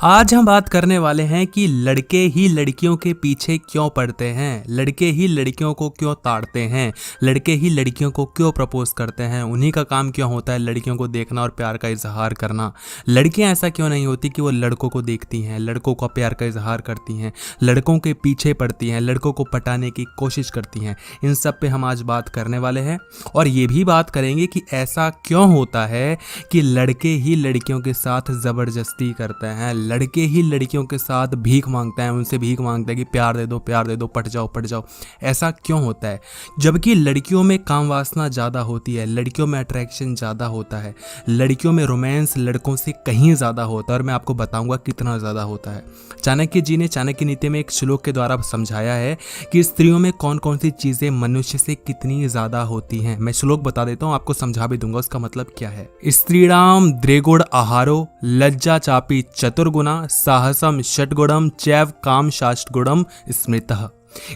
आज हम बात करने वाले हैं कि लड़के ही लड़कियों के पीछे क्यों पड़ते हैं, लड़के ही लड़कियों को क्यों ताड़ते हैं, लड़के ही लड़कियों को क्यों प्रपोज करते हैं, उन्हीं का काम क्यों होता है लड़कियों को देखना और प्यार का इजहार करना। लड़कियां ऐसा क्यों नहीं होती कि वो लड़कों को देखती हैं, लड़कों का प्यार का इजहार करती हैं, लड़कों के पीछे पड़ती हैं, लड़कों को पटाने की कोशिश करती हैं। इन सब पे हम आज बात करने वाले हैं और ये भी बात करेंगे कि ऐसा क्यों होता है कि लड़के ही लड़कियों के साथ ज़बरदस्ती करते हैं, लड़के ही लड़कियों के साथ भीख मांगते हैं, उनसे भीख मांगते हैं कि प्यार दे दो, पट जाओ। ऐसा क्यों होता है? जबकि लड़कियों में काम वासना ज़्यादा होती है, लड़कियों में अट्रैक्शन ज़्यादा होता है, लड़कियों में रोमांस लड़कों से कहीं ज़्यादा होता है और मैं आपको बताऊंगा कितना ज़्यादा होता है। चाणक्य जी ने चाणक्य नीति में एक श्लोक के द्वारा समझाया है कि स्त्रियों में कौन कौन सी चीज़ें मनुष्य से कितनी ज़्यादा होती हैं। मैं श्लोक बता देता हूँ, आपको समझा भी दूंगा उसका मतलब क्या है। स्त्रीणाम द्विगुण आहारो लज्जा चापी चतुर्गुणा साहसम षटगुणम चैव काम शास्त्रगुणम स्मृतः।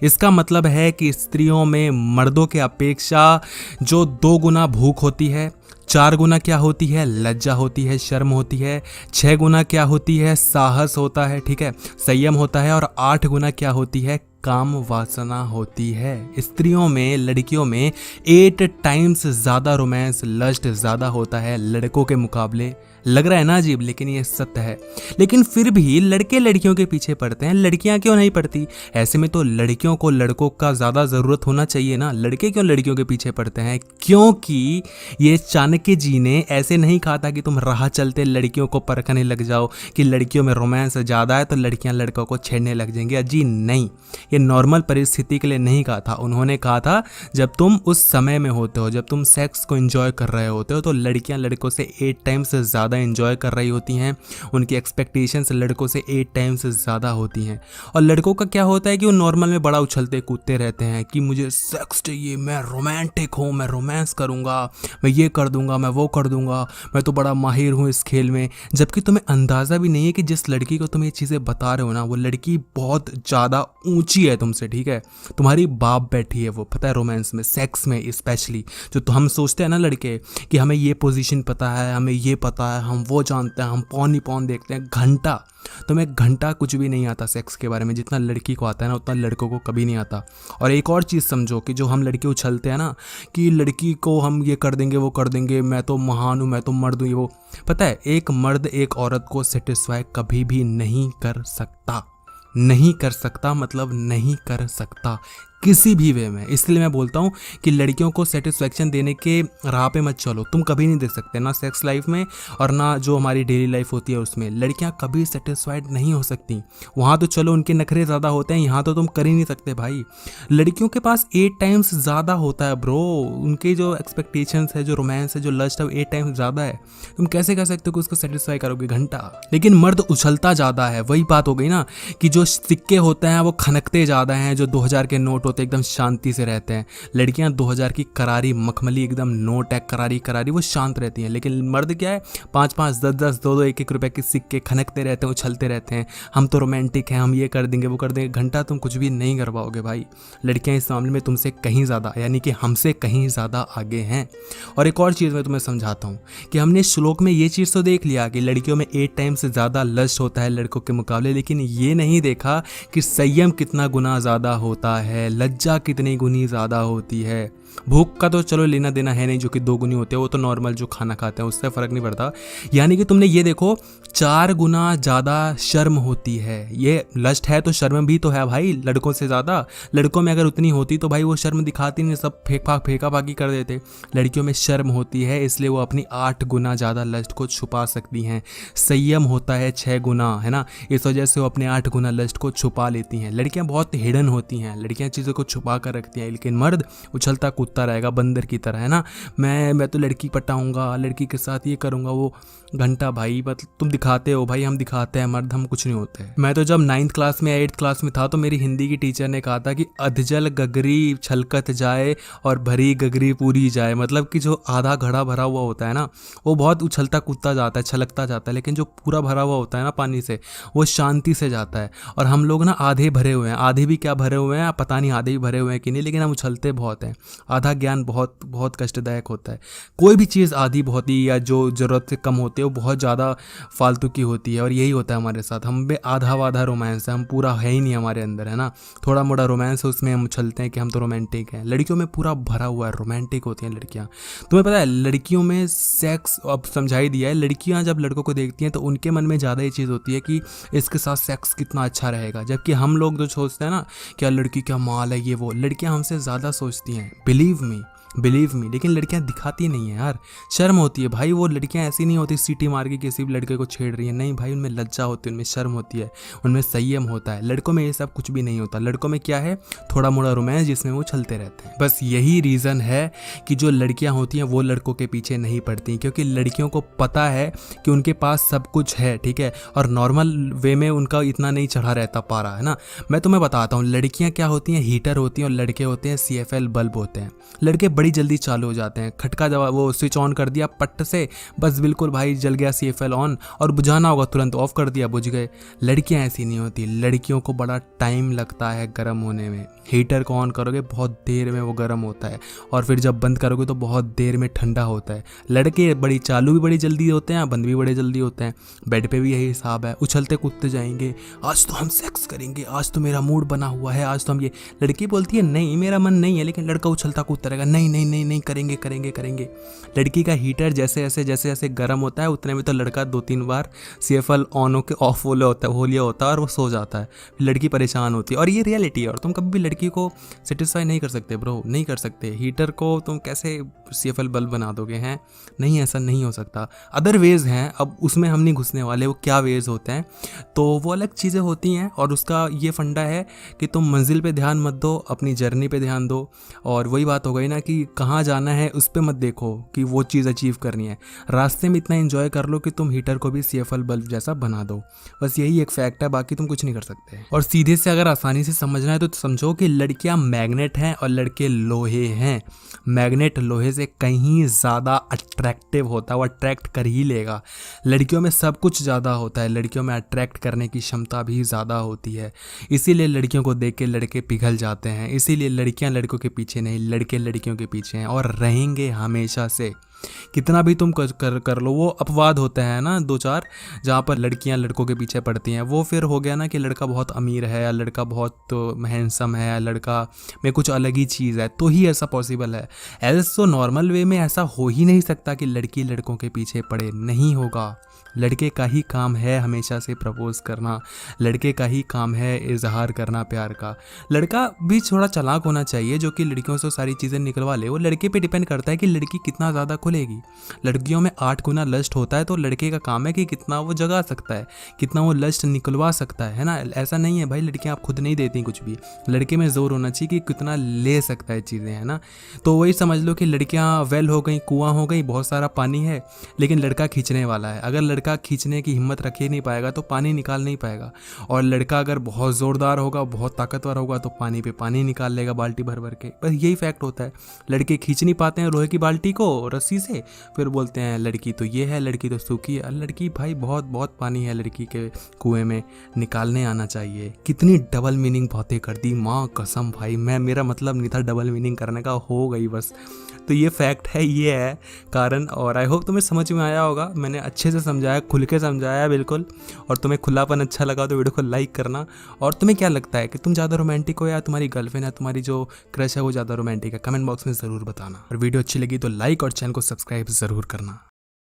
इसका मतलब है कि स्त्रियों में मर्दों के अपेक्षा जो 2 गुना भूख होती है, 4 गुना क्या होती है, लज्जा होती है, शर्म होती है, 6 गुना क्या होती है, साहस होता है, ठीक है, संयम होता है, और 8 गुना क्या होती है, काम वासना होती है। स्त्रियों में, लड़कियों में 8 टाइम्स ज़्यादा रोमांस, लस्ट ज़्यादा होता है लड़कों के मुकाबले। लग रहा है ना अजीब, लेकिन ये सत्य है। लेकिन फिर भी लड़के लड़कियों के पीछे पड़ते हैं, लड़कियां क्यों नहीं पड़ती? ऐसे में तो लड़कियों को लड़कों का ज़्यादा ज़रूरत होना चाहिए ना, लड़के क्यों लड़कियों के पीछे पड़ते हैं? क्योंकि ये चाणक्य जी ने ऐसे नहीं कहा था कि तुम राह चलते लड़कियों को परखने लग जाओ कि लड़कियों में रोमांस ज़्यादा है तो लड़कियां लड़कों को छेड़ने लग जाएंगी। अजी नहीं, ये नॉर्मल परिस्थिति के लिए नहीं कहा था। उन्होंने कहा था जब तुम उस समय में होते हो, जब तुम सेक्स को एंजॉय कर रहे होते हो, तो लड़कियां लड़कों से 8 टाइम्स ज़्यादा एंजॉय कर रही होती हैं, उनकी एक्सपेक्टेशंस लड़कों से 8 टाइम्स ज़्यादा होती हैं। और लड़कों का क्या होता है कि वो नॉर्मल में बड़ा उछलते कूदते रहते हैं कि मुझे सेक्स चाहिए, मैं रोमांटिक हूँ, मैं रोमांस करूँगा, मैं ये कर दूंगा, मैं वो कर दूंगा, मैं तो बड़ा माहिर हूँ इस खेल में। जबकि तुम्हें अंदाज़ा भी नहीं है कि जिस लड़की को तुम ये चीज़ें बता रहे हो ना, वो लड़की बहुत ज़्यादा ऊंची है तुमसे, ठीक है, तुम्हारी बाप बैठी है वो, पता है, रोमांस में, सेक्स में स्पेशली। जो तो हम सोचते हैं ना लड़के कि हमें ये पोजीशन पता है, हमें ये पता है, हम वो जानते हैं, हम पौन ही पौन देखते हैं, घंटा, तुम्हें घंटा कुछ भी नहीं आता सेक्स के बारे में। जितना लड़की को आता है ना उतना लड़कों को कभी नहीं आता। और एक और चीज़ समझो कि जो हम लड़के उछलते हैं ना कि लड़की को हम ये कर देंगे, वो कर देंगे, मैं तो महान हूँ, मैं तो मर्द हूँ, ये वो, पता है एक मर्द एक औरत को सेटिस्फाई कभी भी नहीं कर सकता, नहीं कर सकता, मतलब नहीं कर सकता किसी भी वे में। इसलिए मैं बोलता हूँ कि लड़कियों को सेटिस्फेक्शन देने के राह पे मत चलो, तुम कभी नहीं दे सकते, ना सेक्स लाइफ में और ना जो हमारी डेली लाइफ होती है उसमें। लड़कियाँ कभी सेटिस्फाइड नहीं हो सकती। वहाँ तो चलो उनके नखरे ज़्यादा होते हैं, यहाँ तो तुम कर ही नहीं सकते भाई। लड़कियों के पास 8 टाइम्स ज़्यादा होता है ब्रो, उनके जो एक्सपेक्टेशंस है, जो रोमांस है, जो लस्ट है, वो 8 टाइम्स ज़्यादा है। तुम कैसे कर सकते हो कि उसको सेटिस्फाई करोगे? घंटा। लेकिन मर्द उछलता ज़्यादा है, वही बात हो गई ना कि जो सिक्के होते हैं वो खनकते ज़्यादा हैं, जो 2000 के नोट होते एकदम शांति से रहते हैं। लड़कियां 2000 की करारी मखमली एकदम नोट है, करारी करारी, वो शांत रहती हैं। लेकिन मर्द क्या है, 5-5, 10-10, 2-2, 1-1 रुपए के सिक्के खनकते रहते हैं, उछलते रहते हैं। हम तो रोमांटिक हैं, हम ये कर देंगे, वो कर देंगे। घंटा तुम कुछ भी नहीं कर पाओगे भाई। लड़कियां इस मामले में तुमसे कहीं ज़्यादा, यानी कि हमसे कहीं ज़्यादा आगे हैं। और एक और चीज़ मैं तुम्हें समझाता हूँ कि हमने श्लोक में ये चीज़ तो देख लिया कि लड़कियों में 8 टाइम्स से ज़्यादा लस्ट होता है लड़कों के मुकाबले, लेकिन ये नहीं देखा कि संयम कितना गुना ज़्यादा होता है, लज्जा कितनी गुनी ज़्यादा होती है। भूख का तो चलो लेना देना है नहीं, जो कि 2 गुनी होते हैं, वो तो नॉर्मल जो खाना खाते हैं उससे फ़र्क नहीं पड़ता। यानी कि तुमने ये देखो 4 गुना ज़्यादा शर्म होती है। ये लस्ट है तो शर्म भी तो है भाई लड़कों से ज़्यादा। लड़कों में अगर उतनी होती तो भाई वो शर्म दिखाती नहीं, सब फेंका फाकी कर देते। लड़कियों में शर्म होती है, इसलिए वो अपनी 8 गुना ज़्यादा लस्ट को छुपा सकती हैं। संयम होता है 6 गुना, है ना, इस वजह से वो अपने 8 गुना लस्ट को छुपा लेती हैं। लड़कियाँ बहुत हिडन होती हैं, लड़कियाँ चीज़ों को छुपा कर रखती हैं। लेकिन मर्द उछलता कूदता रहेगा बंदर की तरह, है ना, मैं तो लड़की पटाऊंगा, लड़की के साथ ये करूंगा, वो। घंटा भाई, मतलब तुम दिखाते हो भाई, हम दिखाते हैं, मर्द हम कुछ नहीं होते। मैं तो जब 9th क्लास में या 8th क्लास में था तो मेरी हिंदी की टीचर ने कहा था कि अधजल गगरी छलकत जाए और भरी गगरी पूरी जाए। मतलब कि जो आधा घड़ा भरा हुआ होता है ना वो बहुत उछलता कूदता जाता है, छलकता जाता है, लेकिन जो पूरा भरा हुआ होता है ना पानी से, वो शांति से जाता है। और हम लोग ना आधे भरे हुए हैं, आधे भी क्या भरे हुए हैं पता नहीं, आधे भी भरे हुए हैं कि नहीं, लेकिन हम उछलते बहुत हैं। आधा ज्ञान बहुत बहुत कष्टदायक होता है। कोई भी चीज़ आधी बहुत ही या जो ज़रूरत से कम होती होती है वो बहुत ज़्यादा फालतू की होती है। और यही होता है हमारे साथ, हम पे आधा वाधा रोमांस है, हम पूरा है ही नहीं हमारे अंदर, है ना। थोड़ा मोड़ा रोमांस है उसमें हम उछलते हैं कि हम तो रोमांटिक हैं। लड़कियों में पूरा भरा हुआ है, रोमांटिक होती हैं लड़कियाँ। तुम्हें पता है लड़कियों में सेक्स, अब समझा ही दिया है, लड़कियाँ जब लड़कों को देखती हैं तो उनके मन में ज़्यादा ये चीज़ होती है कि इसके साथ सेक्स कितना अच्छा रहेगा। जबकि हम लोग जो सोचते हैं ना क्या लड़की क्या माल है ये वो, लड़कियां हमसे ज़्यादा सोचती हैं, बिलीव मी। लेकिन लड़कियां दिखाती नहीं है यार, शर्म होती है भाई। वो लड़कियां ऐसी नहीं होती सीटी मार के किसी भी लड़के को छेड़ रही है, नहीं भाई, उनमें लज्जा होती है, उनमें शर्म होती है, उनमें संयम होता है। लड़कों में ये सब कुछ भी नहीं होता। लड़कों में क्या है, थोड़ा मोड़ा रोमांस जिसमें वो चलते रहते हैं। बस यही रीज़न है कि जो लड़कियां होती हैं वो लड़कों के पीछे नहीं पड़ती, क्योंकि लड़कियों को पता है कि उनके पास सब कुछ है, ठीक है, और नॉर्मल वे में उनका इतना नहीं चढ़ा रहता पारा, है ना। मैं तुम्हें बताता हूँ, लड़कियां क्या होती हैं, हीटर होती हैं, और लड़के होते हैं CFL बल्ब होते हैं। लड़के बड़ी जल्दी चालू हो जाते हैं, खटका जब वो स्विच ऑन कर दिया पट्ट से, बस बिल्कुल भाई जल गया CFL ऑन, और बुझाना होगा तुरंत ऑफ कर दिया, बुझ गए। लड़कियां ऐसी नहीं होती, लड़कियों को बड़ा टाइम लगता है गर्म होने में। हीटर को ऑन करोगे बहुत देर में वो गर्म होता है, और फिर जब बंद करोगे तो बहुत देर में ठंडा होता है। लड़के बड़ी चालू भी बड़ी जल्दी होते हैं, बंद भी बड़े जल्दी होते हैं। बेड पे भी यही हिसाब है, उछलते कूदते जाएंगे, आज तो हम सेक्स करेंगे, आज तो मेरा मूड बना हुआ है, आज तो हम ये। लड़की बोलती है नहीं मेरा मन नहीं है, लेकिन लड़का उछलता कूदता रहेगा, नहीं नहीं नहीं नहीं करेंगे करेंगे करेंगे। लड़की का हीटर जैसे जैसे गर्म होता है उतने में तो लड़का 2-3 बार CFL ऑन होकर ऑफ हो लिया होता है और वो सो जाता है। लड़की परेशान होती है, और ये रियलिटी है। और तुम कभी भी लड़की को सेटिस्फाई नहीं कर सकते ब्रो, नहीं कर सकते। हीटर को तुम कैसे CFL बल्ब बना दोगे, हैं? नहीं, ऐसा नहीं हो सकता। अदर वेज हैं, अब उसमें हम नहीं घुसने वाले, वो क्या वेज होते हैं तो वो अलग चीज़ें होती हैं। और उसका ये फंडा है कि तुम मंजिल पे ध्यान मत दो, अपनी जर्नी पे ध्यान दो। और वही बात हो गई ना कि कहाँ जाना है उस पर मत देखो कि वो चीज़ अचीव करनी है, रास्ते में इतना एंजॉय कर लो कि तुम हीटर को भी CFL बल्ब जैसा बना दो। बस यही एक फैक्ट है, बाकी तुम कुछ नहीं कर सकते। और सीधे से अगर आसानी से समझना है तो समझो कि लड़कियां मैग्नेट हैं और लड़के लोहे हैं। मैग्नेट लोहे से कहीं ज़्यादा अट्रैक्टिव होता है, वो अट्रैक्ट कर ही लेगा। लड़कियों में सब कुछ ज़्यादा होता है, लड़कियों में अट्रैक्ट करने की क्षमता भी ज़्यादा होती है। इसीलिए लड़कियों को देख के लड़के पिघल जाते हैं, इसीलिए लड़कियां लड़कों के पीछे नहीं, लड़के लड़कियों के पीछे हैं और रहेंगे हमेशा से। कितना भी तुम कर लो, वो अपवाद होते हैं ना 2-4 जहाँ पर लड़कियां लड़कों के पीछे पड़ती हैं। वो फिर हो गया ना कि लड़का बहुत अमीर है, या लड़का बहुत हैंडसम है, या लड़का में कुछ अलग ही चीज़ है, तो ही ऐसा पॉसिबल है। एल्स तो नॉर्मल वे में ऐसा हो ही नहीं सकता कि लड़की लड़कों के पीछे पड़े, नहीं होगा। लड़के का ही काम है हमेशा से प्रपोज करना, लड़के का ही काम है इजहार करना प्यार का। लड़का भी थोड़ा चालाक होना चाहिए जो कि लड़कियों से सारी चीज़ें निकलवा ले। वो लड़के पे डिपेंड करता है कि लड़की कितना ज़्यादा खुलेगी। लड़कियों में 8 गुना लस्ट होता है, तो लड़के का काम है कि कितना वो जगा सकता है, कितना वो लस्ट निकलवा सकता है ना। ऐसा नहीं है भाई लड़कियाँ आप खुद नहीं देती कुछ भी, लड़के में जोर होना चाहिए कि कितना ले सकता है चीज़ें, है ना। तो वही समझ लो कि लड़कियाँ वेल हो गई, कुआं हो गई, बहुत सारा पानी है, लेकिन लड़का खींचने वाला है। अगर लड़का खींचने की हिम्मत रख ही नहीं पाएगा तो पानी निकाल नहीं पाएगा। और लड़का अगर बहुत ज़ोरदार होगा, बहुत ताकतवर होगा, तो पानी पे पानी निकाल लेगा बाल्टी भर भर के। बस यही फैक्ट होता है। लड़के खींच नहीं पाते हैं लोहे की बाल्टी को रस्सी से, फिर बोलते हैं लड़की तो ये है, लड़की तो सूखी है। लड़की भाई बहुत बहुत पानी है लड़की के कुएं में, निकालने आना चाहिए। कितनी डबल मीनिंग बातें कर दी, माँ कसम भाई। मेरा मतलब नहीं था डबल मीनिंग करने का, हो गई बस। तो ये फैक्ट है, ये है कारण। और आई होप तुम्हें समझ में आया होगा, मैंने अच्छे से समझाया, खुल के समझाया बिल्कुल। और तुम्हें खुलापन अच्छा लगा तो वीडियो को लाइक करना। और तुम्हें क्या लगता है कि तुम ज़्यादा रोमांटिक हो या तुम्हारी गर्लफ्रेंड या तुम्हारी जो क्रश है वो ज़्यादा रोमांटिक है, कमेंट बॉक्स में ज़रूर बताना। और वीडियो अच्छी लगी तो लाइक और चैनल को सब्सक्राइब ज़रूर करना।